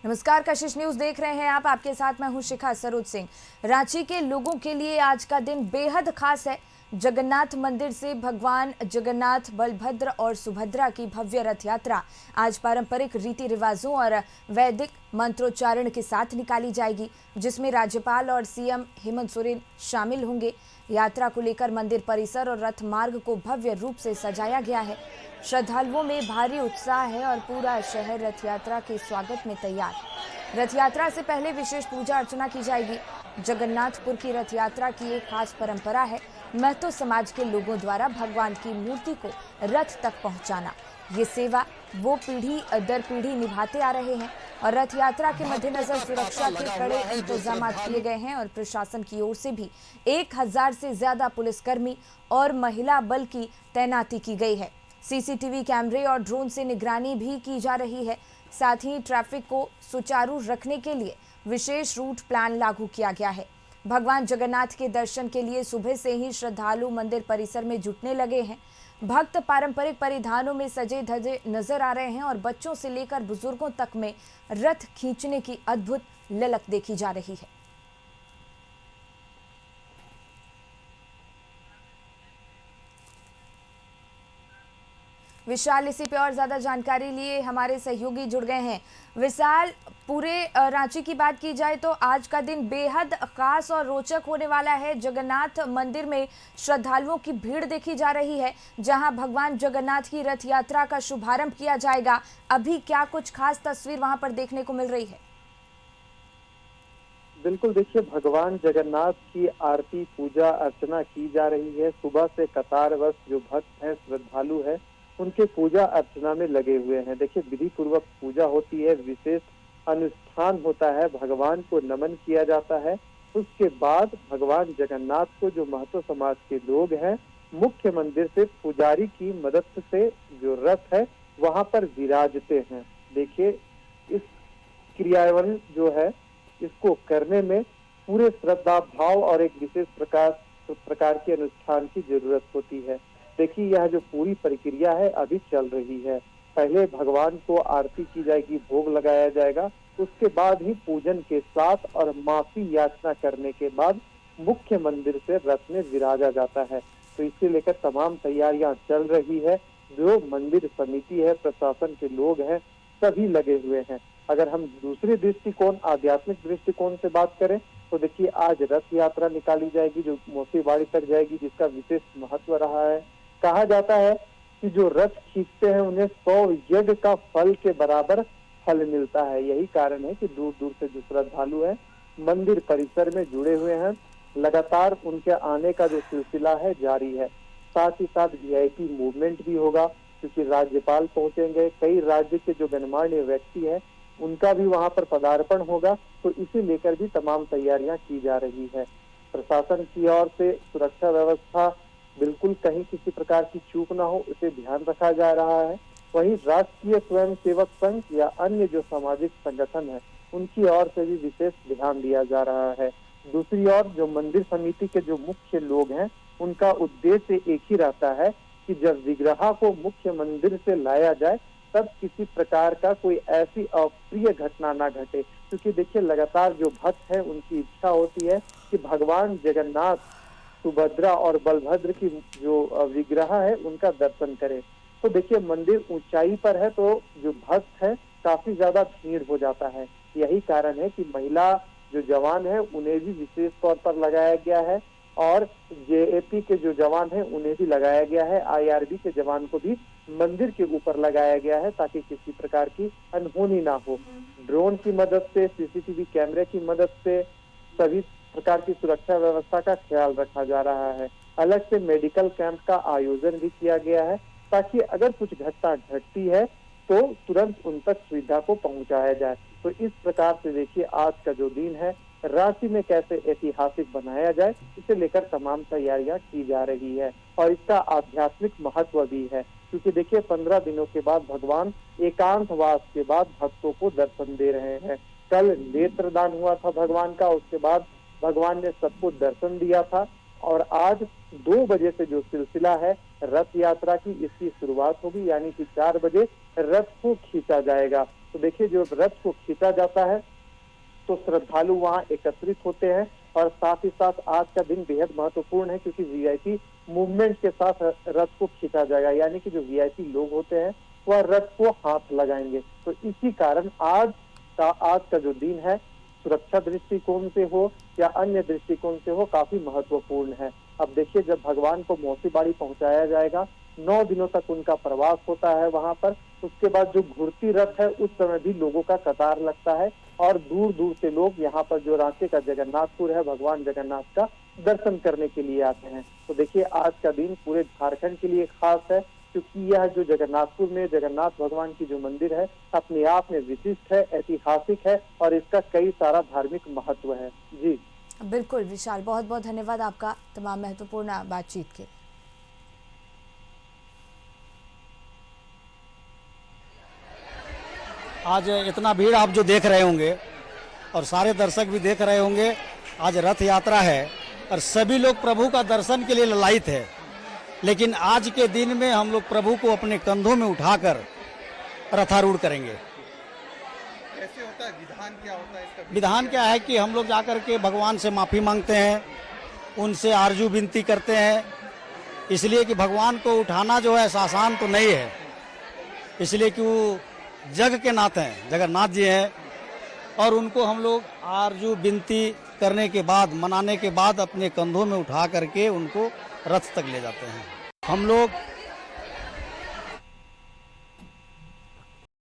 नमस्कार, कशिश न्यूज देख रहे हैं आप। आपके साथ मैं हूं शिखा सरोज सिंह। रांची के लोगों के लिए आज का दिन बेहद खास है। जगन्नाथ मंदिर से भगवान जगन्नाथ, बलभद्र और सुभद्रा की भव्य रथ यात्रा आज पारंपरिक रीति रिवाजों और वैदिक मंत्रोच्चारण के साथ निकाली जाएगी, जिसमें राज्यपाल और सीएम हेमंत सोरेन शामिल होंगे। यात्रा को लेकर मंदिर परिसर और रथ मार्ग को भव्य रूप से सजाया गया है। श्रद्धालुओं में भारी उत्साह है और पूरा शहर रथ यात्रा के स्वागत में तैयार। रथ यात्रा से पहले विशेष पूजा अर्चना की जाएगी। जगन्नाथपुर की रथ यात्रा की एक खास परंपरा है, महतो समाज के लोगों द्वारा भगवान की मूर्ति को रथ तक पहुंचाना। ये सेवा वो पीढ़ी दर पीढ़ी निभाते आ रहे हैं और रथ यात्रा के मद्देनजर सुरक्षा के कड़े इंतजाम किए गए हैं और प्रशासन की ओर से भी 1000 से ज्यादा पुलिसकर्मी और महिला बल की तैनाती की गई है। सीसीटीवी कैमरे और ड्रोन से निगरानी भी की जा रही है। साथ ही ट्रैफिक को सुचारू रखने के लिए विशेष रूट प्लान लागू किया गया है। भगवान जगन्नाथ के दर्शन के लिए सुबह से ही श्रद्धालु मंदिर परिसर में जुटने लगे हैं। भक्त पारंपरिक परिधानों में सजे धजे नजर आ रहे हैं और बच्चों से लेकर बुजुर्गों तक में रथ खींचने की अद्भुत ललक देखी जा रही है। विशाल इसी पे और ज्यादा जानकारी लिए हमारे सहयोगी जुड़ गए हैं। विशाल, पूरे रांची की बात की जाए तो आज का दिन बेहद खास और रोचक होने वाला है। जगन्नाथ मंदिर में श्रद्धालुओं की भीड़ देखी जा रही है, जहां भगवान जगन्नाथ की रथ यात्रा का शुभारंभ किया जाएगा। अभी क्या कुछ खास तस्वीर वहां पर देखने को मिल रही है? बिल्कुल, देखिए, भगवान जगन्नाथ की आरती पूजा अर्चना की जा रही है। सुबह से कतारवश जो भक्त हैं, श्रद्धालु है, उनके पूजा अर्चना में लगे हुए हैं। देखिए, विधि पूर्वक पूजा होती है, विशेष अनुष्ठान होता है, भगवान को नमन किया जाता है। उसके बाद भगवान जगन्नाथ को जो महतो समाज के लोग हैं, मुख्य मंदिर से पुजारी की मदद से जो रथ है वहां पर विराजते हैं। देखिए, इस क्रियावन जो है, इसको करने में पूरे श्रद्धा भाव और एक विशेष प्रकार के अनुष्ठान की जरूरत होती है। देखिए, यह जो पूरी प्रक्रिया है अभी चल रही है। पहले भगवान को आरती की जाएगी, भोग लगाया जाएगा, उसके बाद ही पूजन के साथ और माफी याचना करने के बाद मुख्य मंदिर से रथ में विराजा जाता है। तो इसे लेकर तमाम तैयारियां चल रही है। जो मंदिर समिति है, प्रशासन के लोग हैं, सभी लगे हुए हैं। अगर हम दूसरे दृष्टिकोण, आध्यात्मिक दृष्टिकोण से बात करें तो देखिए, आज रथ यात्रा निकाली जाएगी जो मोतीबाड़ी तक जाएगी, जिसका विशेष महत्व रहा है। कहा जाता है कि जो रथ खींचते हैं उन्हें 100 यज्ञ का फल के बराबर फल मिलता है। यही कारण है कि दूर दूर से जो श्रद्धालु हैं मंदिर परिसर में जुड़े हुए हैं। लगातार उनके आने का जो सिलसिला है जारी है। साथ ही साथ वीआईपी मूवमेंट भी होगा, क्योंकि राज्यपाल पहुंचेंगे, कई राज्य के जो गणमान्य व्यक्ति है उनका भी वहां पर पदार्पण होगा। तो इसे लेकर भी तमाम तैयारियां की जा रही है। प्रशासन की ओर से सुरक्षा व्यवस्था बिल्कुल कहीं किसी प्रकार की चूक ना हो, इसे ध्यान रखा जा रहा है। वहीं राष्ट्रीय स्वयंसेवक संघ या अन्य जो सामाजिक संगठन है, उनकी ओर से भी विशेष ध्यान दिया जा रहा है। दूसरी ओर जो मंदिर समिति के जो मुख्य लोग हैं, उनका उद्देश्य एक ही रहता है कि जब विग्रह को मुख्य मंदिर से लाया जाए तब किसी प्रकार का कोई ऐसी अप्रिय घटना ना घटे। क्योंकि देखिए, लगातार जो भक्त है उनकी इच्छा होती है कि भगवान जगन्नाथ, सुभद्रा और बलभद्र की जो विग्रह है उनका दर्शन करें। तो देखिए, मंदिर ऊंचाई पर है तो जो भक्त है काफी ज्यादा भीड़ हो जाता है। यही कारण है कि महिला जो जवान है उन्हें भी विशेष तौर पर लगाया गया है और जेएपी के जो जवान है उन्हें भी लगाया गया है। आईआरबी के जवान को भी मंदिर के ऊपर लगाया गया है ताकि किसी प्रकार की अनहोनी ना हो। ड्रोन की मदद से, सीसीटीवी कैमरे की मदद से सभी प्रकार की सुरक्षा व्यवस्था का ख्याल रखा जा रहा है। अलग से मेडिकल कैंप का आयोजन भी किया गया है ताकि अगर कुछ घटना घटती है तो तुरंत उन तक सुविधा को पहुंचाया जाए। तो इस प्रकार से देखिए, आज का जो दिन है रांची में कैसे ऐतिहासिक बनाया जाए, इसे लेकर तमाम तैयारियां की जा रही है। और इसका आध्यात्मिक महत्व भी है, क्योंकि देखिए 15 दिनों के बाद भगवान एकांतवास के बाद भक्तों को दर्शन दे रहे हैं। कल नेत्रदान हुआ था भगवान का, उसके बाद भगवान ने सबको दर्शन दिया था और आज 2 बजे से जो सिलसिला है रथ यात्रा की, इसकी शुरुआत होगी। यानी कि 4 बजे रथ को खींचा जाएगा। तो देखिए जो रथ को खींचा जाता है तो श्रद्धालु वहां एकत्रित होते हैं और साथ ही साथ आज का दिन बेहद महत्वपूर्ण है क्योंकि वीआईपी मूवमेंट के साथ रथ को खींचा जाएगा, यानी कि जो वीआईपी लोग होते हैं वह रथ को हाथ लगाएंगे। तो इसी कारण आज का जो दिन है सुरक्षा दृष्टिकोण से हो या अन्य दृष्टिकोण से हो काफी महत्वपूर्ण है। अब देखिए जब भगवान को मौसी बाड़ी पहुंचाया जाएगा 9 दिनों तक उनका प्रवास होता है वहां पर, उसके बाद जो घुड़ती रथ है उस समय भी लोगों का कतार लगता है और दूर दूर से लोग यहाँ पर जो रांची का जगन्नाथपुर है भगवान जगन्नाथ का दर्शन करने के लिए आते हैं। तो देखिए आज का दिन पूरे झारखंड के लिए खास है क्योंकि यह जो जगन्नाथपुर में जगन्नाथ भगवान की जो मंदिर है अपने आप में विशिष्ट है, ऐतिहासिक है और इसका कई सारा धार्मिक महत्व है। जी बिल्कुल विशाल, बहुत बहुत धन्यवाद आपका तमाम महत्वपूर्ण बातचीत के। आज इतना भीड़ आप जो देख रहे होंगे और सारे दर्शक भी देख रहे होंगे, आज रथ यात्रा है और सभी लोग प्रभु का दर्शन के लिए ललायित है। लेकिन आज के दिन में हम लोग प्रभु को अपने कंधों में उठाकर रथारूढ़ करेंगे। कैसे होता है, विधान क्या होता है इसका? विधान क्या है कि हम लोग जाकर के भगवान से माफ़ी मांगते हैं, उनसे आरजू विनती करते हैं, इसलिए कि भगवान को उठाना जो है आसान तो नहीं है, इसलिए कि वो जग के नाथ हैं, जगन्नाथ जी हैं और उनको हम लोग आरजू विनती करने के बाद, मनाने के बाद अपने कंधों में उठा करके उनको रथ तक ले जाते हैं। हम लोग